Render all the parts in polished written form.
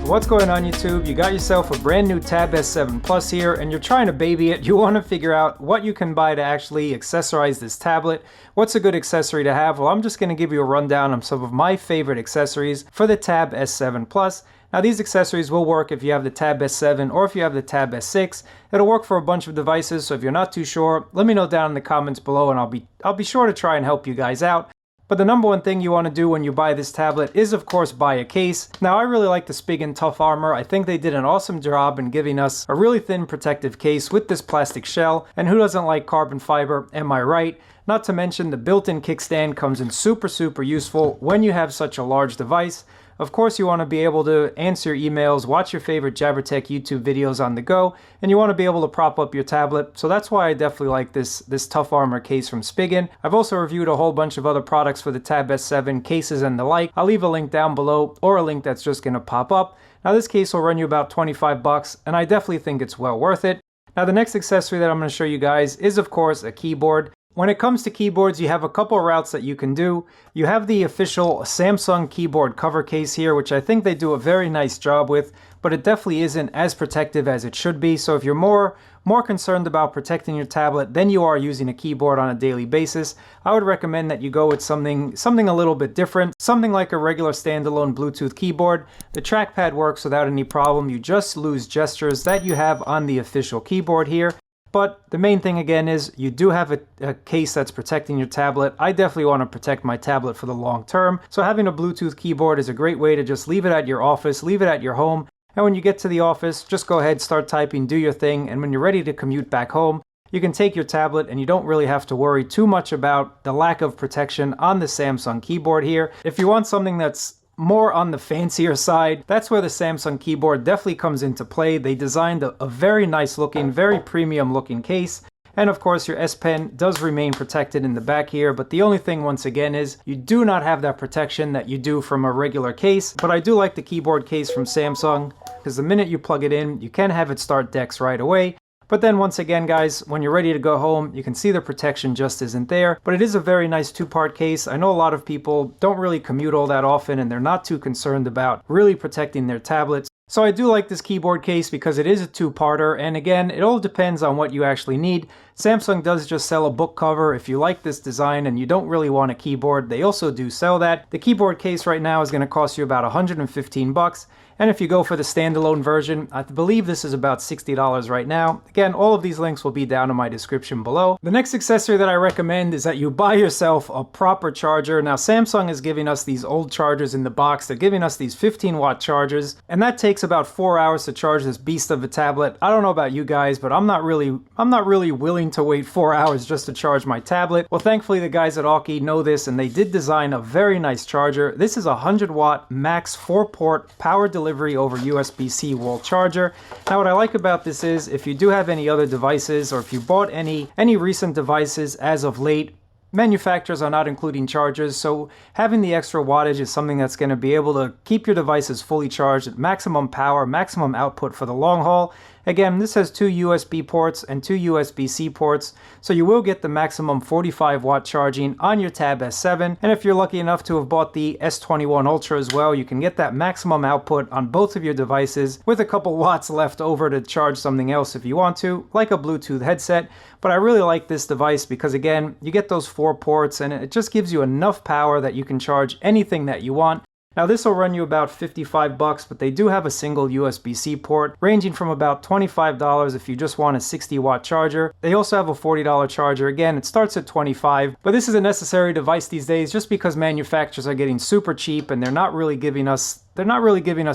What's going on YouTube? You got yourself a brand new Tab S7 Plus here and you're trying to baby it. You want to figure out what you can buy to actually accessorize this tablet. What's a good accessory to have? Well, I'm just going to give you a rundown of some of my favorite accessories for the Tab S7 Plus. Now these accessories will work if you have the Tab S7 or if you have the Tab S6. It'll work for a bunch of devices, so if you're not too sure, let me know down in the comments below and I'll be sure to try and help you guys out. But the number one thing you want to do when you buy this tablet is, of course, buy a case. Now, I really like the Spigen Tough Armor. I think they did an awesome job in giving us a really thin protective case with this plastic shell. And who doesn't like carbon fiber, am I right? Not to mention the built-in kickstand comes in super useful when you have such a large device. Of course, you want to be able to answer your emails, watch your favorite JabberTech YouTube videos on the go, and you want to be able to prop up your tablet. So that's why I definitely like this Tough Armor case from Spigen. I've also reviewed a whole bunch of other products for the Tab S7, cases and the like. I'll leave a link down below or a link that's just going to pop up. Now this case will run you about 25 bucks, and I definitely think it's well worth it. Now the next accessory that I'm going to show you guys is, of course, a keyboard. When it comes to keyboards, you have a couple routes that you can do. You have the official Samsung keyboard cover case here, which I think they do a very nice job with, but it definitely isn't as protective as it should be. So if you're more concerned about protecting your tablet than you are using a keyboard on a daily basis, I would recommend that you go with something a little bit different, something like a regular standalone Bluetooth keyboard. The trackpad works without any problem. You just lose gestures that you have on the official keyboard here. But the main thing again is you do have a case that's protecting your tablet. I definitely want to protect my tablet for the long term. So having a Bluetooth keyboard is a great way to just leave it at your office, leave it at your home. And when you get to the office, just go ahead, start typing, do your thing. And when you're ready to commute back home, you can take your tablet and you don't really have to worry too much about the lack of protection on the Samsung keyboard here. If you want something that's more on the fancier side, that's where the Samsung keyboard definitely comes into play. They designed a very nice looking, very premium looking case. And of course your S Pen does remain protected in the back here, but the only thing once again is you do not have that protection that you do from a regular case. But I do like the keyboard case from Samsung because the minute you plug it in, you can have it start DeX right away. But then once again, guys, when you're ready to go home, you can see the protection just isn't there. But it is a very nice two-part case. I know a lot of people don't really commute all that often and they're not too concerned about really protecting their tablets. So I do like this keyboard case because it is a two-parter, and again, it all depends on what you actually need. Samsung does just sell a book cover. If you like this design and you don't really want a keyboard, they also do sell that. The keyboard case right now is going to cost you about 115 bucks. And if you go for the standalone version, I believe this is about $60 right now. Again, all of these links will be down in my description below. The next accessory that I recommend is that you buy yourself a proper charger. Now, Samsung is giving us these old chargers in the box. They're giving us these 15-watt chargers, and that takes about 4 hours to charge this beast of a tablet. I don't know about you guys, but I'm not really willing to wait 4 hours just to charge my tablet. Well, thankfully, the guys at Aukey know this, and they did design a very nice charger. This is a 100-watt max 4-port power delivery over USB-C wall charger. Now what I like about this is if you do have any other devices or if you bought any recent devices as of late, manufacturers are not including chargers, so having the extra wattage is something that's going to be able to keep your devices fully charged at maximum power, maximum output for the long haul. Again, this has 2 USB ports and 2 USB-C ports, so you will get the maximum 45-watt charging on your Tab S7. And if you're lucky enough to have bought the S21 Ultra as well, you can get that maximum output on both of your devices with a couple watts left over to charge something else if you want to, like a Bluetooth headset. But I really like this device because, again, you get those 4 ports and it just gives you enough power that you can charge anything that you want. Now this will run you about 55 bucks, but they do have a single USB-C port ranging from about $25 if you just want a 60-watt charger. They also have a $40 charger. Again, it starts at $25, but this is a necessary device these days just because manufacturers are getting super cheap and they're not really giving us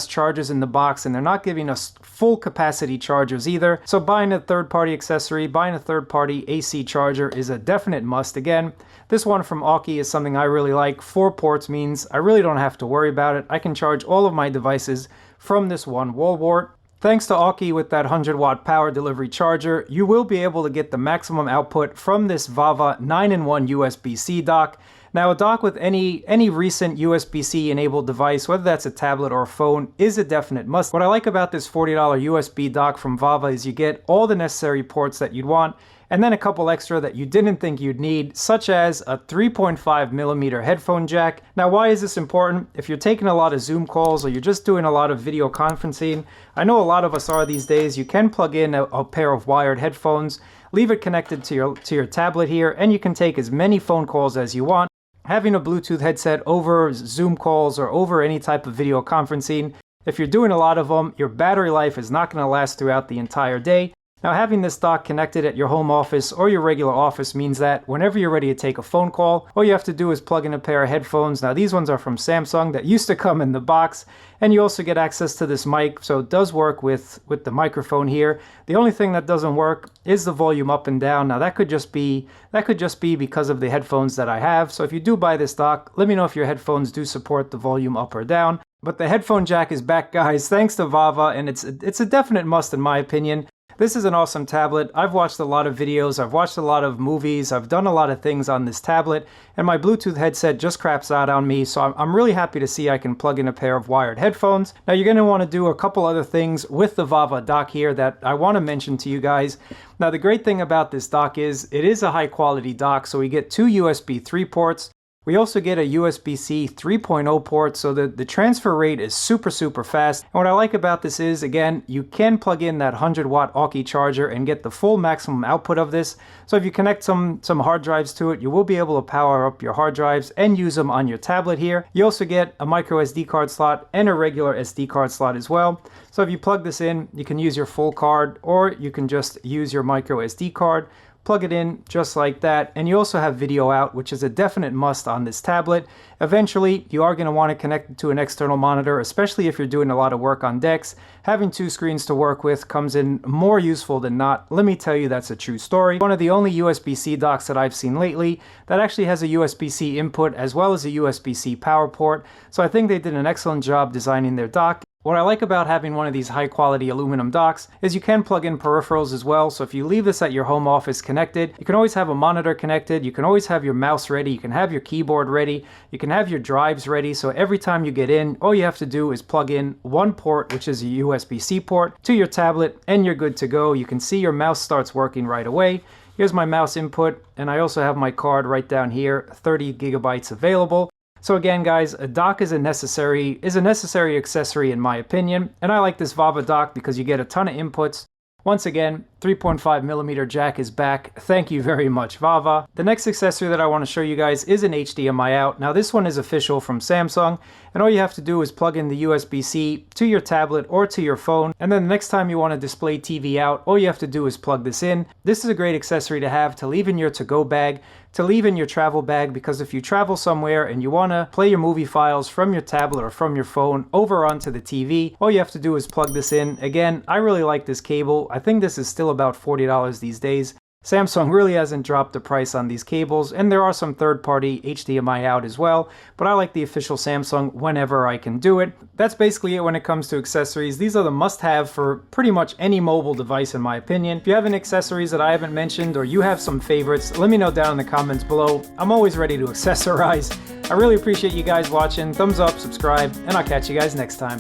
chargers in the box, and they're not giving us full capacity chargers either. So buying a third-party accessory, buying a third-party AC charger is a definite must. Again, this one from Aukey is something I really like. 4 ports means I really don't have to worry about it. I can charge all of my devices from this one wall wart. Thanks to Aukey with that 100-watt power delivery charger, you will be able to get the maximum output from this VAVA 9-in-1 USB-C dock. Now, a dock with any recent USB-C enabled device, whether that's a tablet or a phone, is a definite must. What I like about this $40 USB dock from VAVA is you get all the necessary ports that you'd want. and then a couple extra that you didn't think you'd need, such as a 3.5mm headphone jack. Now, why is this important? If you're taking a lot of Zoom calls or you're just doing a lot of video conferencing, I know a lot of us are these days, you can plug in a pair of wired headphones, leave it connected to your tablet here, and you can take as many phone calls as you want. Having a Bluetooth headset over Zoom calls or over any type of video conferencing, if you're doing a lot of them, your battery life is not going to last throughout the entire day. Now, having this dock connected at your home office or your regular office means that whenever you're ready to take a phone call, all you have to do is plug in a pair of headphones. Now, these ones are from Samsung that used to come in the box, and you also get access to this mic, so it does work with the microphone here. The only thing that doesn't work is the volume up and down. Now, that could just be because of the headphones that I have. So if you do buy this dock, let me know if your headphones do support the volume up or down. But the headphone jack is back, guys, thanks to Vava, and it's a definite must in my opinion. This is an awesome tablet. I've watched a lot of videos, I've watched a lot of movies, I've done a lot of things on this tablet, and my Bluetooth headset just craps out on me, so I'm really happy to see I can plug in a pair of wired headphones. Now, you're going to want to do a couple other things with the Vava dock here that I want to mention to you guys. Now, the great thing about this dock is it is a high quality dock, so we get two USB 3 ports. We also get a USB-C 3.0 port, so the transfer rate is super fast. And what I like about this is, again, you can plug in that 100-watt Aukey charger and get the full maximum output of this. So if you connect some hard drives to it, you will be able to power up your hard drives and use them on your tablet here. You also get a micro SD card slot and a regular SD card slot as well. So if you plug this in, you can use your full card, or you can just use your micro SD card. Plug it in just like that, and you also have video out, which is a definite must on this tablet. Eventually, you are going to want to connect it to an external monitor, especially if you're doing a lot of work on decks. Having two screens to work with comes in more useful than not. Let me tell you, that's a true story. One of the only USB-C docks that I've seen lately that actually has a USB-C input as well as a USB-C power port, so I think they did an excellent job designing their dock. What I like about having one of these high quality aluminum docks is you can plug in peripherals as well. So if you leave this at your home office connected, you can always have a monitor connected, you can always have your mouse ready, you can have your keyboard ready, you can have your drives ready. So every time you get in, all you have to do is plug in one port, which is a USB-C port, to your tablet, and you're good to go. You can see your mouse starts working right away. Here's my mouse input, and I also have my card right down here, 30 gigabytes available. So again, guys, a dock is a necessary accessory in my opinion, and I like this Vava dock because you get a ton of inputs. Once again, 3.5mm jack is back. Thank you very much, Vava. The next accessory that I want to show you guys is an HDMI out. Now, this one is official from Samsung, and all you have to do is plug in the USB-C to your tablet or to your phone, and then the next time you want to display TV out, all you have to do is plug this in. This is a great accessory to have to leave in your to-go bag, to leave in your travel bag, because if you travel somewhere and you want to play your movie files from your tablet or from your phone over onto the TV, all you have to do is plug this in. Again, I really like this cable. I think this is still about $40 these days. Samsung really hasn't dropped the price on these cables, and there are some third-party HDMI out as well, but I like the official Samsung whenever I can do it. That's basically it when it comes to accessories. These are the must-have for pretty much any mobile device in my opinion. If you have any accessories that I haven't mentioned or you have some favorites, let me know down in the comments below. I'm always ready to accessorize. I really appreciate you guys watching. Thumbs up, subscribe, and I'll catch you guys next time.